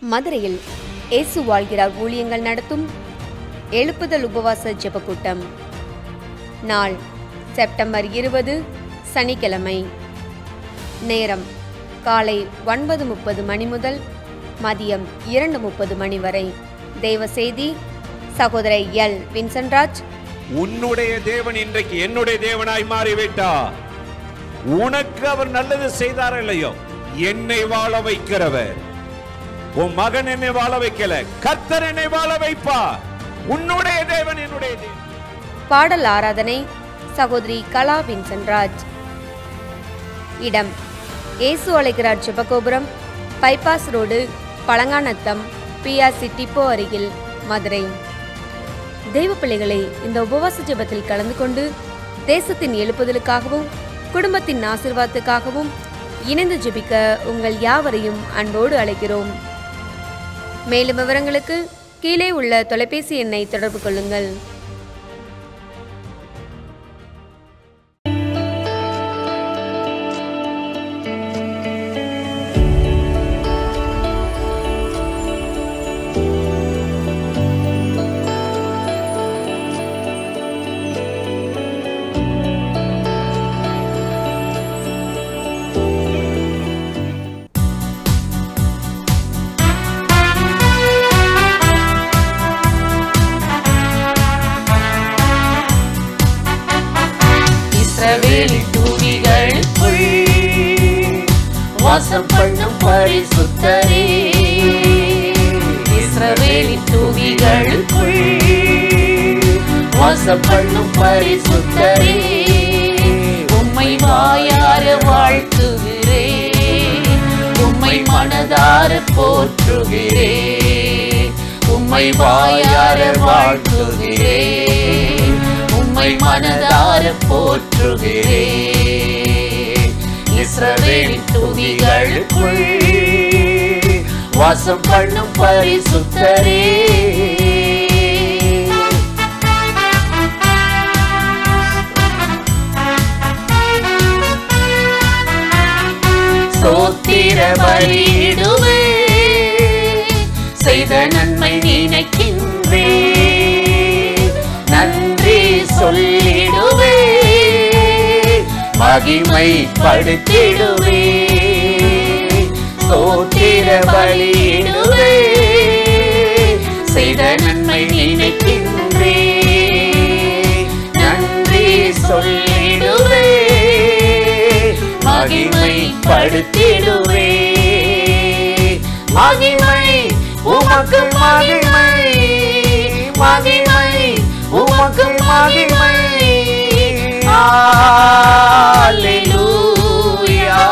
மதுரையில் இயேசு வாழ்கிறார் ஊழியங்கள் நடத்தும் எழுப்புதல் உபவாச ஜெப கூட்டம். நாள் செப்டம்பர் 20 சனிக்கிழமை. நேரம் காலை 9:30 மணி முதல் மதியம் 2:30 மணி வரை. தேவ செய்தி சகோதரர் எல் வின்சென்ட்ராஜ். உன்னுடைய தேவன் இன்றைக்கு என்னுடைய தேவனாய் மாறிவிட்டார். உனக்கு அவர் நல்லது செய்தார் இல்லையோ, என்னை வாழ வைக்கிறவர். உன் மகன் என்னை வாழ வைக்கல, கர்த்தர் என்னை வாழ வைப்பார். உன்னுடைய தேவன் என்னுடைய தேவன். பாடல் ஆராதனை சகோதரி கலா வின்சென்ட்ராஜ். இடம் Yesu Azhaikkirar Jebagopuram, bypass road, Palanganatham, BRC depot அருகில், மதுரை. தெய்வ பிள்ளைகளை, இந்த உபவாச ஜெபத்தில் கலந்து கொண்டு தேசத்தின் எழுப்புதலுக்காகவும் குடும்பத்தின் ஆசீர்வாதத்துக்காகவும் இணைந்து ஜெபிக்க உங்கள் யாவரையும் அன்போடு அழைக்கிறோம். மேலும் விவரங்களுக்கு கீழே உள்ள தொலைபேசி எண்ணை தொடர்பு கொள்ளுங்கள். வாசம் பண்ணும் பரிசுத்தரே, இஸ்ரவேலின் தூவிகளுக்குள் வாசம் பண்ணும் பரிசுத்தரே, உம்மை வாயார வாழ்த்துகிறேன், உம்மை மனதார போற்றுகிறேன், உம்மை வாயார வாழ்த்துகிறேன், உம்மை மனதார போற்றுகிறேன். இஸ்ரவேலின் தூவிகளுக்குள் வாசம் பண்ணும் பரிசுத்தரே, ஸ்தோத்திர பலியிடுவேன், செய்த நன்மை நினைக்கின்றேன், நன்றி சொல்லிடுவேன், மகிமைப்படுத்திடுவேன், ஸ்தோத்திர பலியிடுவேன், செய்த நன்மை நினைக்கின்றேன், நன்றி சொல்லிடுவேன், மகிமைப்படுத்திடுவேன். மகிமை உமக்கு மகிமை, மகிமை உமக்கு மகிமை. Hallelujah,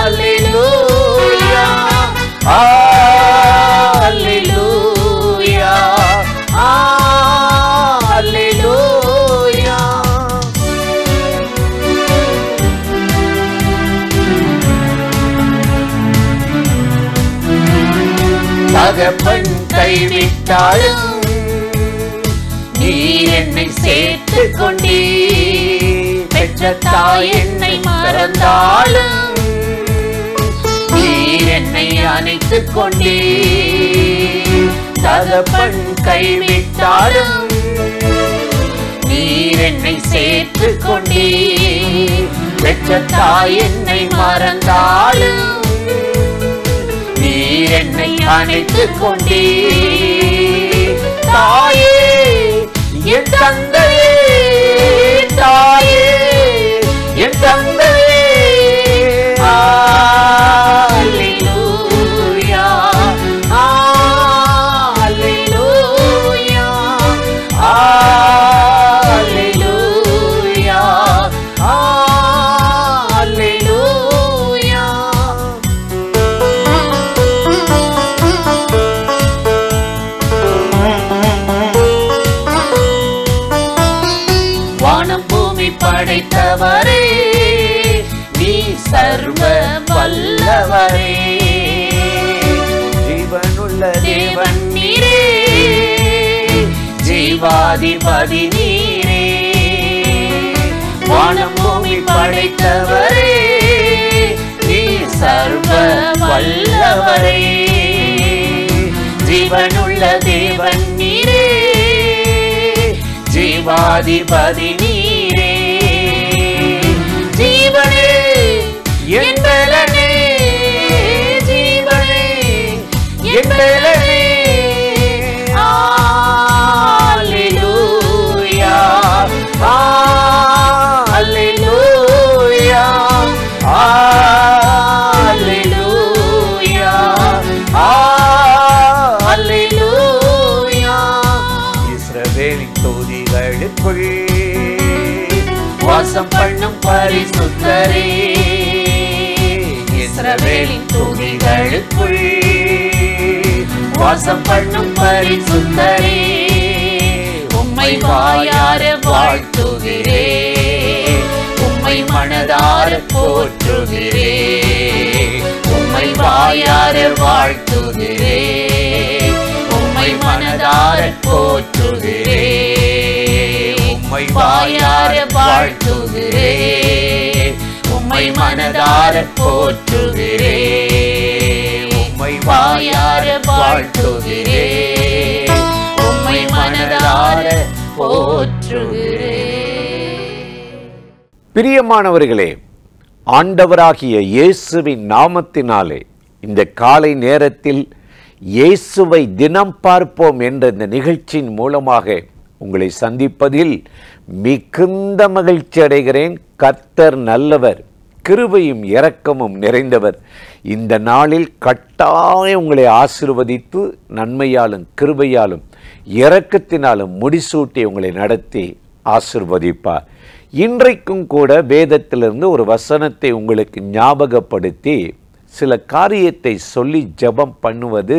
hallelujah, hallelujah, hallelujah. தகப்பன் கைவிட்டாலும் நீர் என்னை சேர்த்து கொண்டீர், பெற்ற தாய் என்னை மறந்தாலும் நீர் என்னை அணைத்துக் கொண்டீர். தகப்பன் கைவிட்டாலும் நீர் என்னை சேர்த்து கொண்டீர், பெற்ற தாய் என்னை மறந்தாலும் நீர் என்னை அணைத்துக் கொண்டீர். தாயே என் தந்தையே, தாயே என் தந்தையே, அல்லேலூயா, அல்லேலூயா, அல்லேலூயா, அல்லேலூயா. படைத்தவரே, நீ சர்வ வல்லவரே, ஜீவனுள்ள தேவன் நீரே, ஜீவாதிபதி நீரே, வானம் பூமி படைத்தவரே, நீ சர்வ வல்லவரே. ஜீவனுள்ள தேவன் நீரே, ஜீவாதிபதி நீரே. ஜீவனே என் பலனே, ஜீவனே என் பலனே. அல்லேலூயா, அல்லேலூயா, அல்லேலூயா, அல்லேலூயா. இஸ்ரவேலின் தொகுதிகளுக்குள் வாசம் பண்ணும் பரிசுத்தரே, இஸ்ரவேலின் தொகுதிகளுக்குள் வாசம் பண்ணும் பரிசுத்தரே. உம்மை வாயார வாழ்த்துகிறே, உம்மை மனதார போற்றுகிறே, உம்மை வாயார வாழ்த்துகிறே, உம்மை மனதார போற்றுகிறே, உம்மை வாயார வாழ்த்துகிறே, உம்மை மனதார போற்றுகிறே, உம்மை வாயார வாழ்த்துகிறே, உம்மை மனதார போற்றுகிறே. பிரியமானவர்களே, ஆண்டவராகிய இயேசுவின் நாமத்தினாலே இந்த காலை நேரத்தில் இயேசுவை தினம் பார்ப்போம் என்ற இந்த நிகழ்ச்சியின் மூலமாக உங்களை சந்திப்பதில் மிகுந்த மகிழ்ச்சி அடைகிறேன். கர்த்தர் நல்லவர், கிருபையும் இரக்கமும் நிறைந்தவர். இந்த நாளில் கட்டாயம் உங்களை ஆசீர்வதித்து நன்மையாலும் கிருபையாலும் இரக்கத்தினாலும் முடிசூட்டி உங்களை நடத்தி ஆசீர்வதிப்பார். இன்றைக்கும் கூட வேதத்திலிருந்து ஒரு வசனத்தை உங்களுக்கு ஞாபகப்படுத்தி சில காரியத்தை சொல்லி ஜெபம் பண்ணுவது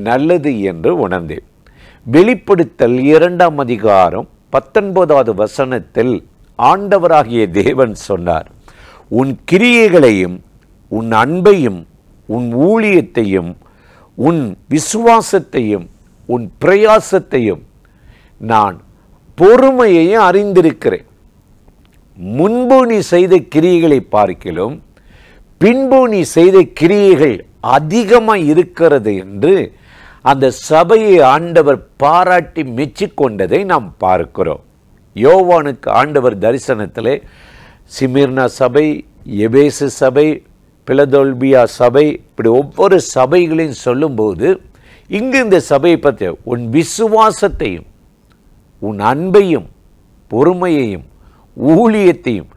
நல்லது என்று உணர்ந்தேன். வெளிப்படுத்தல் 2ஆம் அதிகாரம் 19வது வசனத்தில் ஆண்டவராகிய தேவன் சொன்னார், உன் கிரியைகளையும் உன் அன்பையும் உன் ஊழியத்தையும் உன் விசுவாசத்தையும் உன் பிரயாசத்தையும் நான் பொறுமையையும் அறிந்திருக்கிறேன். முன்பு நீ செய்த கிரியைகளை பார்க்கிலும் பின்பு நீ செய்த கிரியைகள் அதிகமாக இருக்கிறது என்று அந்த சபையை ஆண்டவர் பாராட்டி மெச்சிக்கொண்டதை நாம் பார்க்கிறோம். யோவானுக்கு ஆண்டவர் தரிசனத்திலே சிமிர்னா சபை, எபேசு சபை, பிலதெல்பியா சபை, இப்படி ஒவ்வொரு சபைகளையும் சொல்லும்போது இங்கு இந்த சபையை பற்றி உன் விசுவாசத்தையும் உன் அன்பையும் பொறுமையையும் ஊழியத்தையும்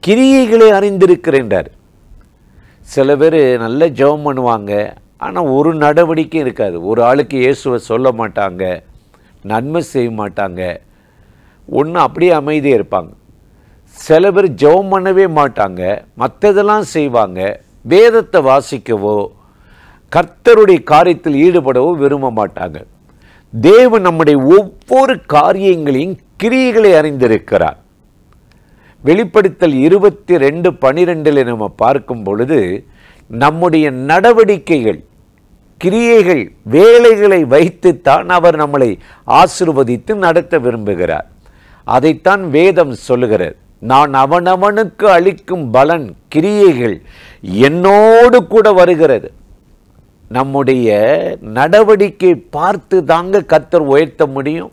கிரியைகளை அறிந்திருக்கிறேன்றார். சில பேர் நல்ல ஜெபம் பண்ணுவாங்க, ஆனால் ஒரு நடவடிக்கை இருக்காது. ஒரு ஆளுக்கு இயேசுவை சொல்ல மாட்டாங்க, நன்மை செய்ய மாட்டாங்க, ஒன்று அப்படியே அமைதியாக இருப்பாங்க. சில பேர் ஜெபம் பண்ணவே மாட்டாங்க, மற்றதெல்லாம் செய்வாங்க, வேதத்தை வாசிக்கவோ கர்த்தருடைய காரியத்தில் ஈடுபடவோ விரும்ப மாட்டாங்க. தேவன் நம்முடைய ஒவ்வொரு காரியங்களையும் கிரியைகளை அறிந்திருக்கிறார். வெளிப்படுத்தல் 22:12 நம்ம பார்க்கும் பொழுது நம்முடைய நடவடிக்கைகள், கிரியைகள், வேலைகளை வைத்துத்தான் அவர் நம்மளை ஆசீர்வதித்து நடத்த விரும்புகிறார். அதைத்தான் வேதம் சொல்லுகிறார், நான் அவனவனுக்கு அளிக்கும் பலன் கிரியைகள் என்னோடு கூட வருகிறது. நம்முடைய நடவடிக்கை பார்த்து தாங்க கர்த்தர் உயர்த்த முடியும்,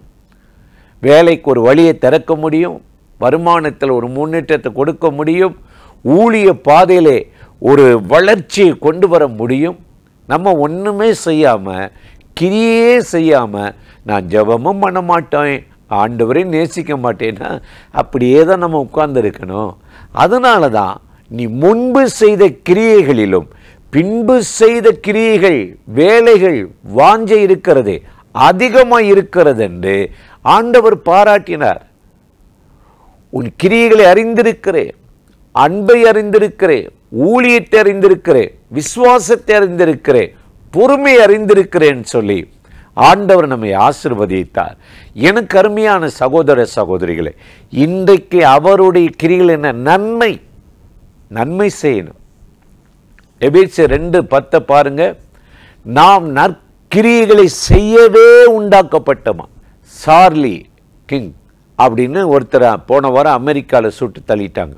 வேலைக்கு ஒரு வழியை திறக்க முடியும், வருமானத்தில் ஒரு முன்னேற்றத்தை கொடுக்க முடியும், ஊழிய பாதையிலே ஒரு வளர்ச்சியை கொண்டு வர முடியும். நம்ம ஒன்றுமே செய்யாமல், கிரியே செய்யாமல், நான் ஜெபமும் பண்ண மாட்டேன், ஆண்டவரையும் நேசிக்க மாட்டேன்னா அப்படியே தான் நம்ம உட்கார்ந்துருக்கணும். அதனால தான் நீ முன்பு செய்த கிரியைகளிலும் பின்பு செய்த கிரியைகள், வேலைகள், வாஞ்சை இருக்கிறதே அதிகமாக இருக்கிறது என்று ஆண்டவர் பாராட்டினார். உன் கிரியைகளை அறிந்திருக்கிறேன், அன்பை அறிந்திருக்கிறேன், ஊழியத்தை அறிந்திருக்கிறேன், விசுவாசத்தை அறிந்திருக்கிறேன், பொறுமை அறிந்திருக்கிறேன் சொல்லி ஆண்டவர் நம்மை ஆசீர்வதித்தார். எனக்கு அருமையான சகோதர சகோதரிகளே, இன்றைக்கு அவருடைய கிரியைகள் என்ன? நன்மை செய்யணும். எபேசியர் 2:10 பாருங்க, நாம் நற்கிரியைகளை செய்யவே உண்டாக்கப்பட்டோமா. சார்லி கிங் அப்படின்னு ஒருத்தர் போன வாரம் அமெரிக்காவில் சுட்டு தள்ளிட்டாங்க.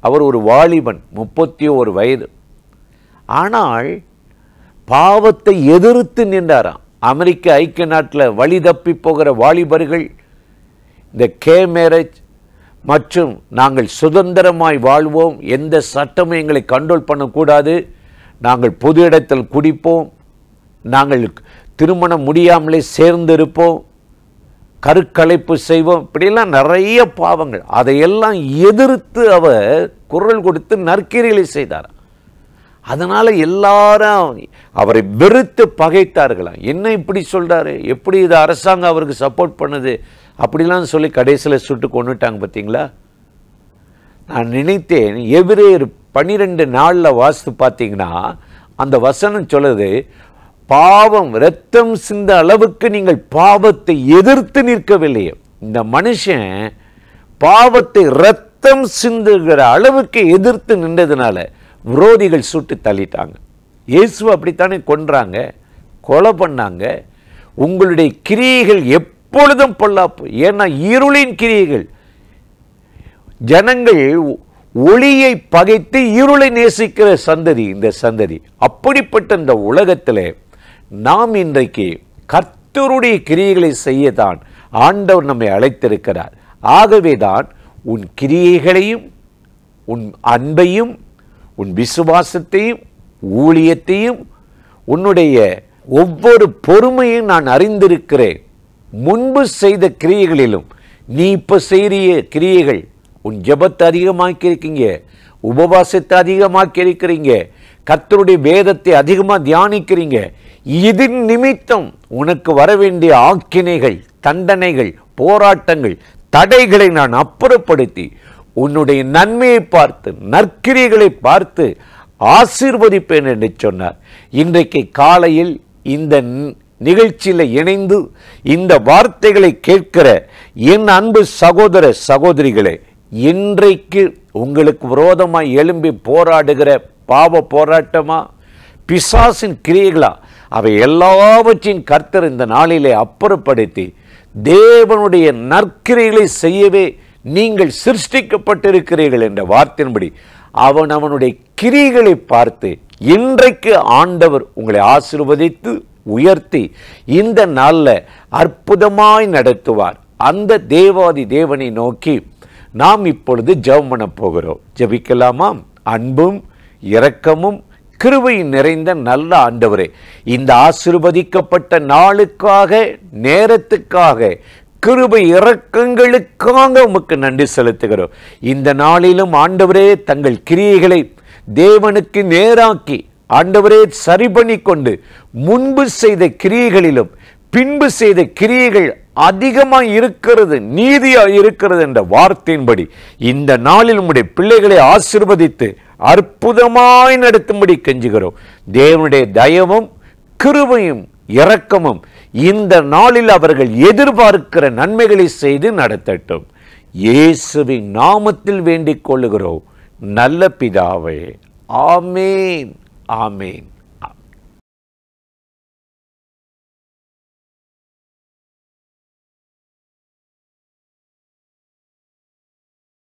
அவர் ஒரு வாலிபன், 31 வயது. ஆனால் பாவத்தை எதிர்த்து நின்றாராம். அமெரிக்க ஐக்கிய நாட்டில் வழி தப்பி போகிற வாலிபர்கள் இந்த மேரேஜ் மற்றும் நாங்கள் சுதந்திரமாய் வாழ்வோம், எந்த சட்டமும் எங்களை கண்ட்ரோல் பண்ணக்கூடாது, நாங்கள் பொது இடத்தில் குடிப்போம், நாங்கள் திருமணம் முடியாமலே சேர்ந்திருப்போம், கருக்கலைப்பு செய்வோம், இப்படியெல்லாம் நிறைய பாவங்கள். அதையெல்லாம் எதிர்த்து அவர் குரல் கொடுத்து நற்கிரிகளை செய்தார். அதனால் எல்லாரும் அவரை வெறுத்து பகைத்தார்களாம். என்ன இப்படி சொல்கிறாரு, எப்படி இது அரசாங்கம் அவருக்கு சப்போர்ட் பண்ணுது அப்படிலாம் சொல்லி கடைசியில் சுட்டு கொண்டுட்டாங்க. பார்த்தீங்களா? நான் நினைத்தேன், எபிரேயர் 12:4 வாசித்து பார்த்தீங்கன்னா அந்த வசனம் சொல்லுது, பாவம் இரத்தம் சிந்த அளவுக்கு நீங்கள் பாவத்தை எதிர்த்து நிற்கவில்லையே. இந்த மனுஷன் பாவத்தை இரத்தம் சிந்துகிற அளவுக்கு எதிர்த்து நின்றதுனால விரோதிகள் சுட்டு தள்ளிட்டாங்க. இயேசு அப்படித்தானே கொன்றாங்க, கொலை பண்ணாங்க. உங்களுடைய கிரியைகள் எப்பொழுதும் பொல்லாப்பு. ஏன்னா இருளின் கிரியைகள். ஜனங்கள் ஒளியை பகைத்து இருளை நேசிக்கிற சந்ததி இந்த சந்ததி. அப்படிப்பட்ட இந்த உலகத்தில் நாம் இன்றைக்கு கர்த்தருடைய கிரியைகளை செய்யத்தான் ஆண்டவர் நம்மை அழைத்திருக்கிறார். ஆகவேதான் உன் கிரியைகளையும் உன் அன்பையும் உன் விசுவாசத்தையும் ஊழியத்தையும் உன்னுடைய ஒவ்வொரு பொறுமையும் நான் அறிந்திருக்கிறேன். முன்பு செய்த கிரியைகளிலும் நீ இப்போ செய்கிற கிரியைகள், உன் ஜெபத்தை அதிகமாக்கி இருக்கீங்க, உபவாசத்தை அதிகமாக்கி இருக்கிறீங்க, கர்த்தருடைய வேதத்தை அதிகமாக தியானிக்கிறீங்க. இதன் நிமித்தம் உனக்கு வர வேண்டிய ஆக்கினைகள், தண்டனைகள், போராட்டங்கள், தடைகளை நான் அப்புறப்படுத்தி உன்னுடைய நன்மையை பார்த்து நற்கிரியைகளை பார்த்து ஆசீர்வதிப்பேன் என்று சொன்னார். இன்றைக்கு காலையில் இந்த நிகழ்ச்சியில் இணைந்து இந்த வார்த்தைகளை கேட்கிற என் அன்பு சகோதர சகோதரிகளே, இன்றைக்கு உங்களுக்கு விரோதமாய் எழும்பி போராடுகிற பாவ போராட்டமா, பிசாசின் கிரியைகளா, அவை எல்லாவற்றையும் கர்த்தர் இந்த நாளிலே அப்புறப்படுத்தி தேவனுடைய நற்கிரியைகளை செய்யவே நீங்கள் சிருஷ்டிக்கப்பட்டிருக்கிறீர்கள் என்ற வார்த்தையின்படி அவனுடைய கிரியைகளை பார்த்து இன்றைக்கு ஆண்டவர் உங்களை ஆசீர்வதித்து உயர்த்தி இந்த நாளில் அற்புதமாய் நடத்துவார். அந்த தேவாதி தேவனை நோக்கி நாம் இப்பொழுது ஜெபம் பண்ண போகிறோம். ஜெபிக்கலாமா? அன்பும் இரக்கமும் கிருபையும் நிறைந்த நல்ல ஆண்டவரே, இந்த ஆசீர்வதிக்கப்பட்ட நாளுக்காக, நேரத்துக்காக, கிருபை இரக்கங்களுக்காக உமக்கு நன்றி செலுத்துகிறோம். இந்த நாளிலும் ஆண்டவரே தங்கள் கிரியைகளை தேவனுக்கு நேராக்கி ஆண்டவரே சரி பண்ணி கொண்டு முன்பு செய்த கிரியைகளிலும் பின்பு செய்த கிரியைகள் அதிகமாக இருக்கிறது, நீதியாக இருக்கிறது என்ற வார்த்தையின்படி இந்த நாளில் உம்முடைய பிள்ளைகளை ஆசீர்வதித்து அற்புதமாய் நடத்தும்படி கெஞ்சுகிறோம். தேவனுடைய தயவும் கிருபையும் இரக்கமும் இந்த நாளில் அவர்கள் எதிர்பார்க்கிற நன்மைகளை செய்து நடத்தட்டும். இயேசுவின் நாமத்தில் வேண்டிக் கொள்ளுகிறோம் நல்ல பிதாவே. ஆமேன், ஆமேன்.